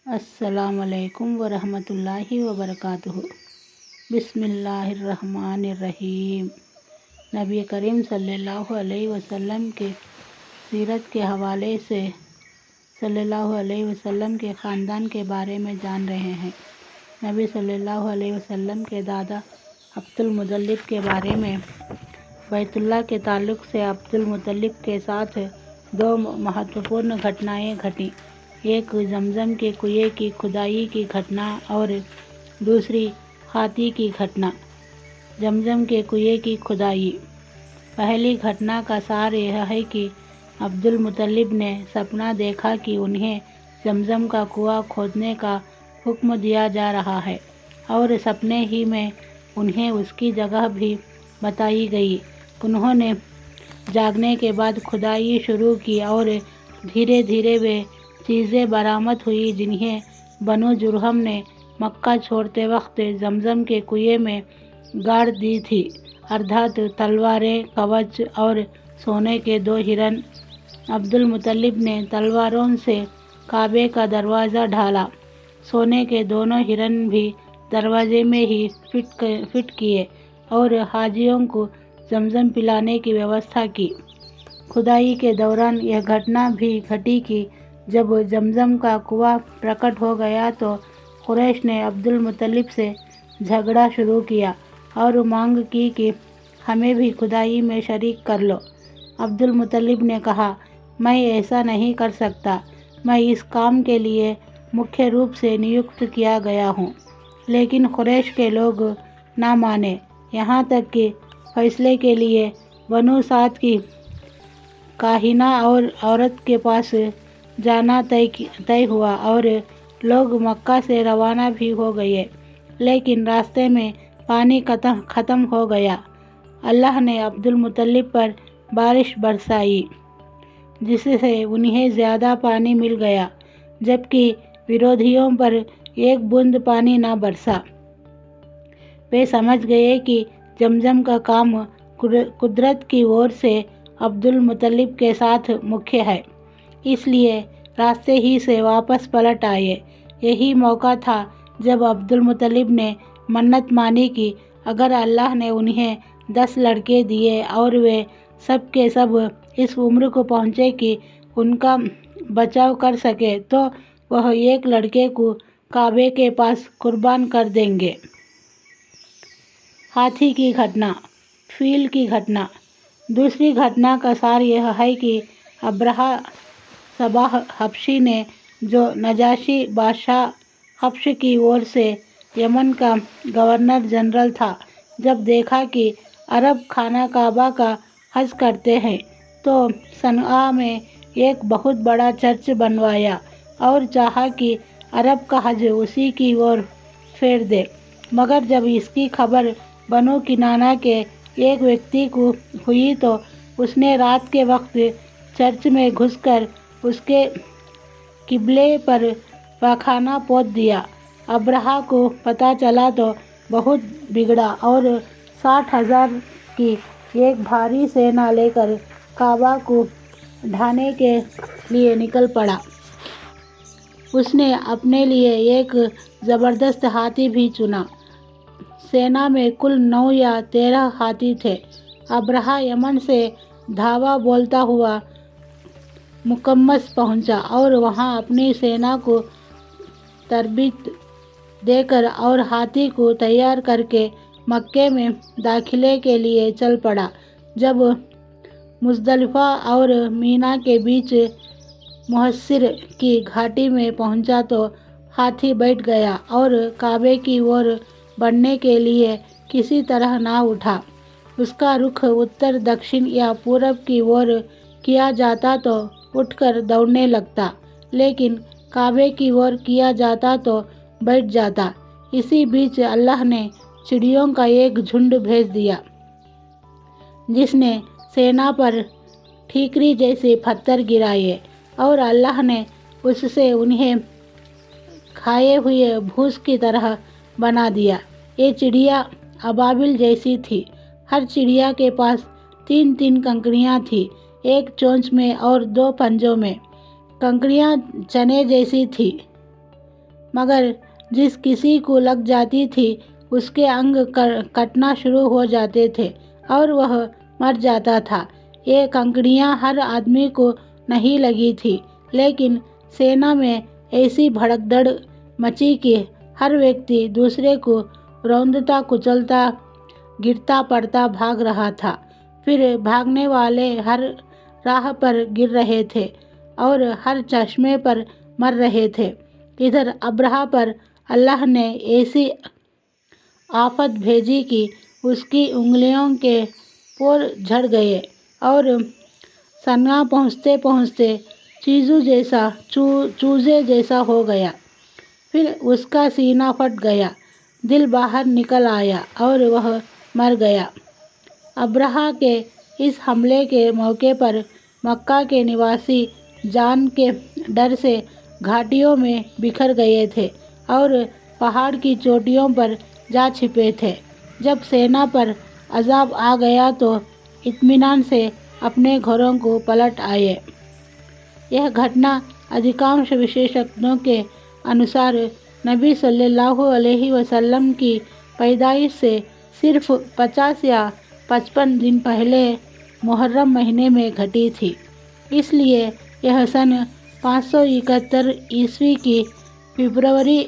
السلام علیکم ورحمۃ اللہ وبرکاتہ۔ بسم اللہ الرحمن الرحیم۔ نبی کریم صلی اللہ علیہ وسلم کے سیرت کے حوالے سے صلی اللہ علیہ وسلم کے خاندان کے بارے میں جان رہے ہیں۔ نبی صلی اللہ علیہ وسلم کے دادا عبد المطلب کے بارے میں۔ بیت اللہ کے تعلق سے عبد المطلب کے ساتھ دو مہتوپورن گھٹنائیں گھٹیں، ایک زمزم کے کنویں کی کھدائی کی گھٹنا اور دوسری ہاتھی کی گھٹنا۔ زمزم کے کنویں کی کھدائی۔ پہلی گھٹنا کا سار یہ ہے کہ عبد المطلب نے سپنا دیکھا کہ انہیں زمزم کا کنواں کھودنے کا حکم دیا جا رہا ہے اور سپنے ہی میں انہیں اس کی جگہ بھی بتائی گئی۔ انہوں نے جاگنے کے بعد کھدائی شروع کی اور دھیرے دھیرے وہ چیزیں برآمد ہوئیں جنہیں بنو جرہم نے مکہ چھوڑتے وقت زمزم کے کنویں میں گاڑ دی تھی، ارتھات تلواریں، کوچ اور سونے کے دو ہرن۔ عبد المطلب نے تلواروں سے کعبے کا دروازہ ڈھالا، سونے کے دونوں ہرن بھی دروازے میں ہی فٹ کیے اور حاجیوں کو زمزم پلانے کی ویوستھا کی۔ کھدائی کے دوران یہ گھٹنا بھی گھٹی کہ جب زمزم کا کنواں پرکٹ ہو گیا تو قریش نے عبد المطلب سے جھگڑا شروع کیا اور مانگ کی کہ ہمیں بھی کھدائی میں شریک کر لو۔ عبد المطلب نے کہا، میں ایسا نہیں کر سکتا، میں اس کام کے لیے مکھیہ روپ سے نیوکت کیا گیا ہوں۔ لیکن قریش کے لوگ نہ مانے، یہاں تک کہ فیصلے کے لیے بنو سعد کی کاہنہ اور عورت کے پاس جانا طے ہوا اور لوگ مکہ سے روانہ بھی ہو گئے، لیکن راستے میں پانی ختم ہو گیا۔ اللہ نے عبد المطلب پر بارش برسائی جس سے انہیں زیادہ پانی مل گیا، جبکہ ورودھیوں پر ایک بوند پانی نہ برسا۔ وہ سمجھ گئے کہ زمزم کا کام قدرت کی اور سے عبد المطلب کے ساتھ مکھیہ ہے، اس لیے راستے ہی سے واپس پلٹ آئے۔ یہی موقع تھا جب عبد المطلب نے منت مانی کہ اگر اللہ نے انہیں 10 لڑکے دیے اور وہ سب کے سب اس عمر کو پہنچے کہ ان کا بچاؤ کر سکے تو وہ ایک لڑکے کو کعبے کے پاس قربان کر دیں گے۔ ہاتھی کی گھٹنا۔ فیل کی گھٹنا۔ دوسری گھٹنا کا سار یہ ہے کہ ابرہہ صباح حبشی نے، جو نجاشی بادشاہ حبش کی اور سے یمن کا گورنر جنرل تھا، جب دیکھا کہ عرب خانہ کعبہ کا حج کرتے ہیں تو صنعاء میں ایک بہت بڑا چرچ بنوایا اور چاہا کہ عرب کا حج اسی کی اور پھیر دے۔ مگر جب اس کی خبر بنو کنانہ کے ایک ویکتی کو ہوئی تو اس نے رات کے وقت چرچ میں گھس کر اس کے قبلے پر پاخانہ پوت دیا۔ ابرہہ کو پتہ چلا تو بہت بگڑا اور 60,000 کی ایک بھاری سینا لے کر کعبہ کو ڈھانے کے لیے نکل پڑا۔ اس نے اپنے لیے ایک زبردست ہاتھی بھی چنا۔ سینا میں کل 9 یا 13 ہاتھی تھے۔ ابرہہ یمن سے دھاوا بولتا ہوا مکمس پہنچا اور وہاں اپنی سینا کو تربیت دے کر اور ہاتھی کو تیار کر کے مکے میں داخلے کے لیے چل پڑا۔ جب مزدلفہ اور مینا کے بیچ محصر کی گھاٹی میں پہنچا تو ہاتھی بیٹھ گیا اور کعبے کی اور بڑھنے کے لیے کسی طرح نہ اٹھا۔ اس کا رخ اتر، دکشن یا پورب کی اور کیا جاتا تو اٹھ کر دوڑنے لگتا، لیکن کعبے کی اور کیا جاتا تو بیٹھ جاتا۔ اسی بیچ اللہ نے چڑیوں کا ایک جھنڈ بھیج دیا جس نے سینا پر ٹھیکری جیسے پتھر گرائے اور اللہ نے اس سے انہیں کھائے ہوئے بھوس کی طرح بنا دیا۔ یہ چڑیا ابابیل جیسی تھی۔ ہر چڑیا کے پاس 3 کنکریاں تھیں، ایک چونچ میں اور 2 پنجوں میں۔ کنکریاں چنے جیسی تھیں۔ مگر جس کسی کو لگ جاتی تھی اس کے انگ کٹنا شروع ہو جاتے تھے اور وہ مر جاتا تھا۔ یہ کنکریاں ہر آدمی کو نہیں لگی تھی، لیکن سینا میں ایسی بھگدڑ مچی کہ ہر ویکتی دوسرے کو روندتا کچلتا گرتا پڑتا بھاگ رہا تھا۔ پھر بھاگنے والے ہر راہ پر گر رہے تھے اور ہر چشمے پر مر رہے تھے۔ ادھر ابرہہ پر اللہ نے ایسی آفت بھیجی کہ اس کی انگلیوں کے پور جھڑ گئے اور سنگا پہنچتے پہنچتے چوزے جیسا ہو گیا۔ پھر اس کا سینہ پھٹ گیا، دل باہر نکل آیا اور وہ مر گیا۔ ابرہہ کے اس حملے کے موقع پر مکہ کے نواسی جان کے ڈر سے گھاٹیوں میں بکھر گئے تھے اور پہاڑ کی چوٹیوں پر جا چھپے تھے۔ جب سینا پر عذاب آ گیا تو اطمینان سے اپنے گھروں کو پلٹ آئے۔ یہ گھٹنا ادھکانش وشیشجنوں کے انوسار نبی صلی اللہ علیہ وسلم کی پیدائش سے صرف 50 یا 55 دن پہلے محرم مہینے میں گھٹی تھی۔ اس لیے یہ سن 571 عیسوی کی فروری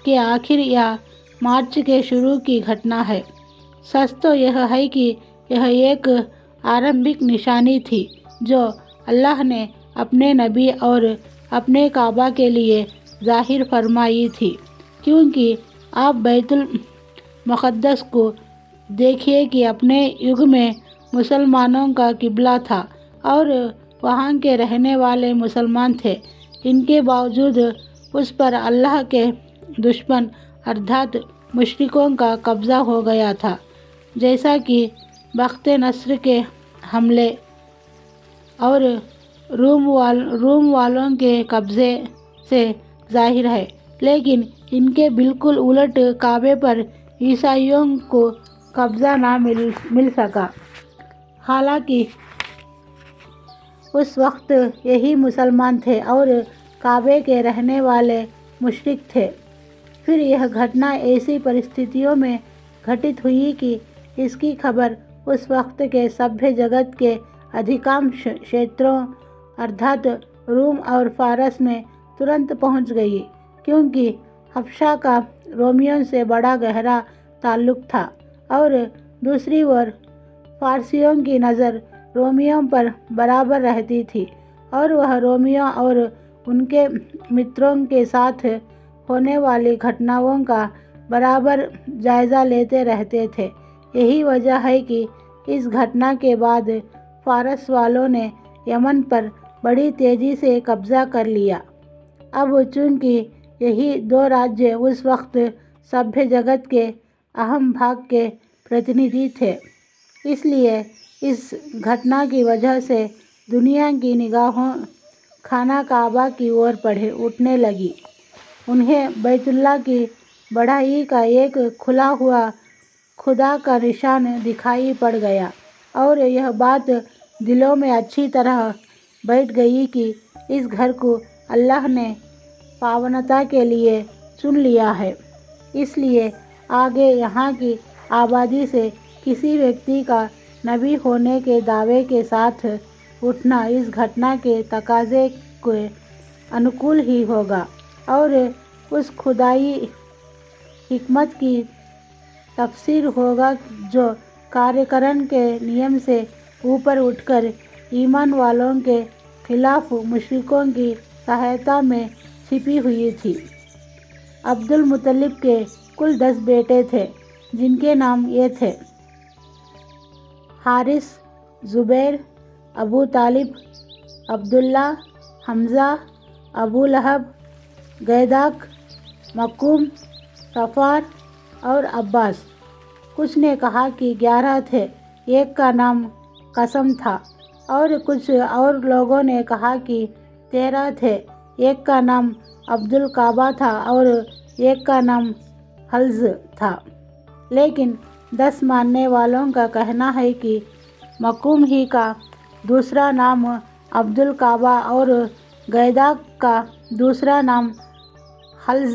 کے آخر یا مارچ کے شروع کی گھٹنا ہے۔ سچ تو یہ ہے کہ یہ ایک آرمبھک نشانی تھی جو اللہ نے اپنے نبی اور اپنے کعبہ کے لیے ظاہر فرمائی تھی، کیونکہ آپ بیت المقدس کو دیکھیے کہ اپنے یگ میں مسلمانوں کا قبلہ تھا اور وہاں کے رہنے والے مسلمان تھے۔ ان کے باوجود اس پر اللہ کے دشمن ارتھات مشرکوں کا قبضہ ہو گیا تھا، جیسا کہ بخت نصر کے حملے اور روم والوں کے قبضے سے ظاہر ہے۔ لیکن ان کے بالکل الٹ کعبے پر عیسائیوں کو قبضہ نہ مل سکا، حالانکہ اس وقت یہی مسلمان تھے اور کعبے کے رہنے والے مشرک تھے۔ پھر یہ گھٹنا ایسی پرستھتیوں میں گھٹت ہوئی کہ اس کی خبر اس وقت کے سبھی جگت کے ادھکانش شیتروں ارتھات روم اور فارس میں ترنت پہنچ گئی، کیونکہ حبشہ کا رومیوں سے بڑا گہرا تعلق تھا اور دوسری اور فارسیوں کی نظر رومیوں پر برابر رہتی تھی اور وہ رومیوں اور ان کے متروں کے ساتھ ہونے والی گھٹناؤں کا برابر جائزہ لیتے رہتے تھے۔ یہی وجہ ہے کہ اس گھٹنا کے بعد فارس والوں نے یمن پر بڑی تیزی سے قبضہ کر لیا۔ اب چونکہ یہی دو راجیہ اس وقت سبھی جگت کے اہم بھاگ کے پرتیندھی تھے، اس لیے اس گھٹنا کی وجہ سے دنیا کی نگاہیں خانہ کعبہ کی اور اٹھنے لگی۔ انہیں بیت اللہ کی بڑائی کا ایک کھلا ہوا خدا کا نشان دکھائی پڑ گیا اور یہ بات دلوں میں اچھی طرح بیٹھ گئی کہ اس گھر کو اللہ نے پاونتا کے لیے چن لیا ہے۔ اس لیے آگے یہاں کی آبادی سے کسی ویکتی کا نبی ہونے کے دعوے کے ساتھ اٹھنا اس گھٹنا کے تقاضے کے انوکول ہی ہوگا اور اس خدائی حکمت کی تفسیر ہوگا جو کاریکرن کے نیم سے اوپر اٹھ کر ایمان والوں کے خلاف مشرکوں کی سہایتا میں چھپی ہوئی تھی۔ عبد المطلب کے کل 10 بیٹے تھے، جن کے نام یہ تھے: حارث، زبیر، ابو طالب، عبداللہ، حمزہ، ابو لہب، گیداک، مکوم، صفار اور عباس۔ کچھ نے کہا کہ 11 تھے، ایک کا نام قاسم تھا، اور کچھ اور لوگوں نے کہا کہ 13 تھے، ایک کا نام عبد القعبہ تھا اور ایک کا نام حلز تھا۔ لیکن 10 ماننے والوں کا کہنا ہے کہ مکوم ہی کا دوسرا نام عبد القعبہ اور گیداک کا دوسرا نام حلز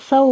100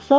100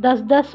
10-10